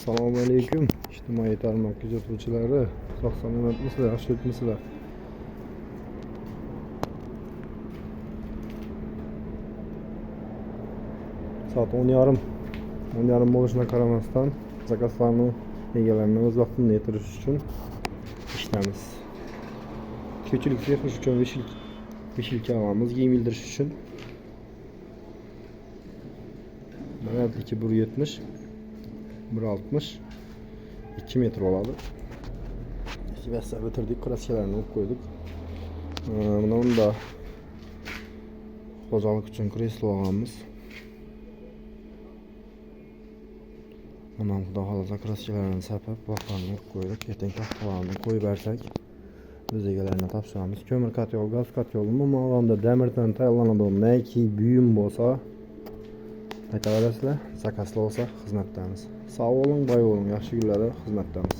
Assalomu alaykum. İjtimoiy tarmoq kuzatuvchilari, sog'-salomat misizlar, yaxshi o'tmisizlar? Soat 10:30. 10:30 bo'lishine qaramasdan zakazlarni egalarini o'z vaqtida yetirish uchun ishlamiz. Ko'pchilik sehish uchun vishilka olamiz, yengildirish uchun. Balandligi 1.70, 1.60, 2 metr oladi. Vasa bitirdik, kraskalarni o'qib qo'ydik. Bunda xo'jalik uchun kreslo olganmiz. Mana xudo xolasa kraskalarni sapab, vaqtlarni o'qib qo'ydik. Ertaga taxtalarni qo'yib bersak, o'z egalariga topshiramiz. Ko'mir katyol, gaz katyol, umuman damirdan tayyorlanadigan neki buyum bo'lsa, aytaverasizlar, zakazlar olsa xizmatdamiz. Sog' bo'ling, boy bo'ling, yaxshi kunlarda xizmatdamiz.